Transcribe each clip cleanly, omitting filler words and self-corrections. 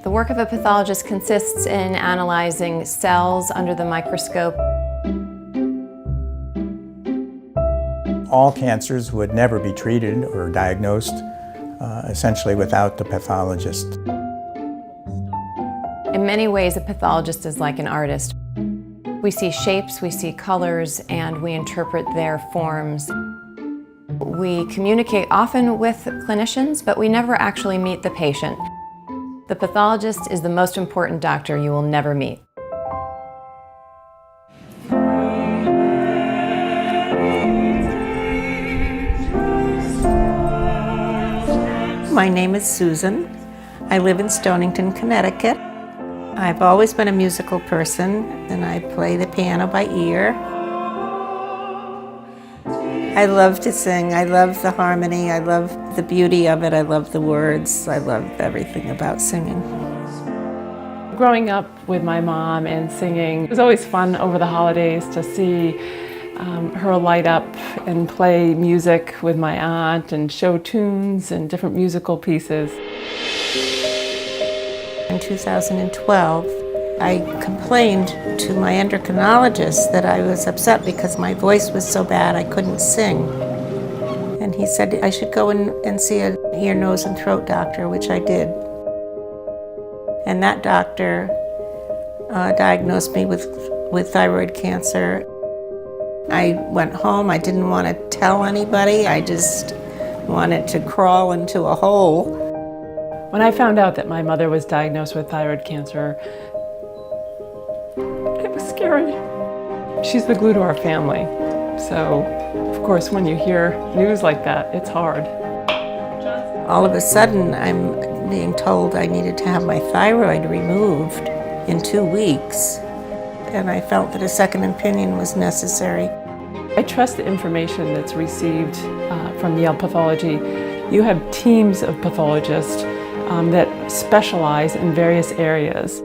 The work of a pathologist consists in analyzing cells under the microscope. All cancers would never be treated or diagnosed essentially without the pathologist. In many ways, a pathologist is like an artist. We see shapes, we see colors, and we interpret their forms. We communicate often with clinicians, but we never actually meet the patient. The pathologist is the most important doctor you will never meet. My name is Susan. I live in Stonington, Connecticut. I've always been a musical person, and I play the piano by ear. I love to sing. I love the harmony. I love the beauty of it. I love the words. I love everything about singing. Growing up with my mom and singing, it was always fun over the holidays to see her light up and play music with my aunt and show tunes and different musical pieces. In 2012, I complained to my endocrinologist that I was upset because my voice was so bad I couldn't sing. And he said I should go and see an ear, nose, and throat doctor, which I did. And that doctor diagnosed me with thyroid cancer. I went home. I didn't want to tell anybody. I just wanted to crawl into a hole. When I found out that my mother was diagnosed with thyroid cancer, it was scary. She's the glue to our family. So, of course, when you hear news like that, it's hard. All of a sudden, I'm being told I needed to have my thyroid removed in 2 weeks. And I felt that a second opinion was necessary. I trust the information that's received from Yale Pathology. You have teams of pathologists that specialize in various areas.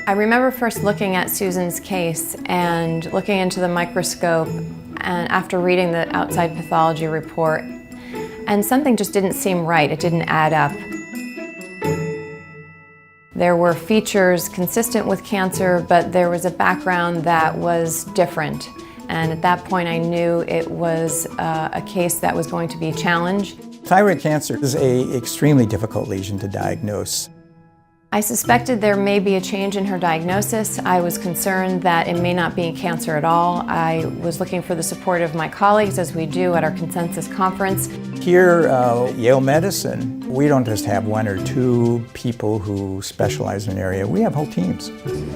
I remember first looking at Susan's case and looking into the microscope, and after reading the outside pathology report, and something just didn't seem right. It didn't add up. There were features consistent with cancer, but there was a background that was different. And at that point, I knew it was a case that was going to be a challenge. Thyroid cancer is an extremely difficult lesion to diagnose. I suspected there may be a change in her diagnosis. I was concerned that it may not be cancer at all. I was looking for the support of my colleagues, as we do at our consensus conference. Here at Yale Medicine, we don't just have one or two people who specialize in an area. We have whole teams.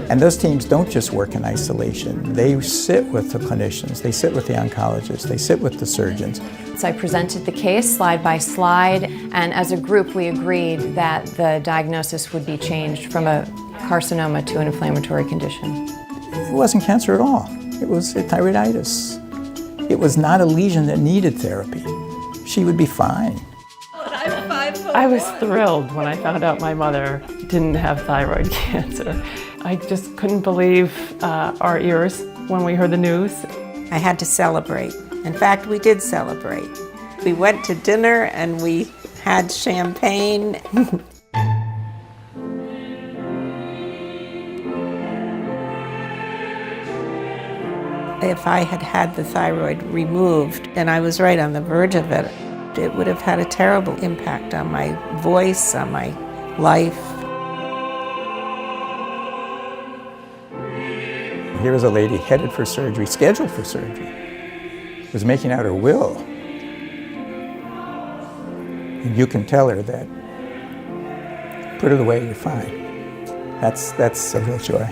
And those teams don't just work in isolation. They sit with the clinicians, they sit with the oncologists, they sit with the surgeons. So I presented the case slide by slide, and as a group we agreed that the diagnosis would be changed from a carcinoma to an inflammatory condition. It wasn't cancer at all. It was a thyroiditis. It was not a lesion that needed therapy. She would be fine. I was thrilled when I found out my mother didn't have thyroid cancer. I just couldn't believe our ears when we heard the news. I had to celebrate. In fact, we did celebrate. We went to dinner and we had champagne. If I had had the thyroid removed, and I was right on the verge of it, it would have had a terrible impact on my voice, on my life. Here was a lady headed for surgery, scheduled for surgery, was making out her will. And you can tell her that, put it away, you're fine. That's a real joy.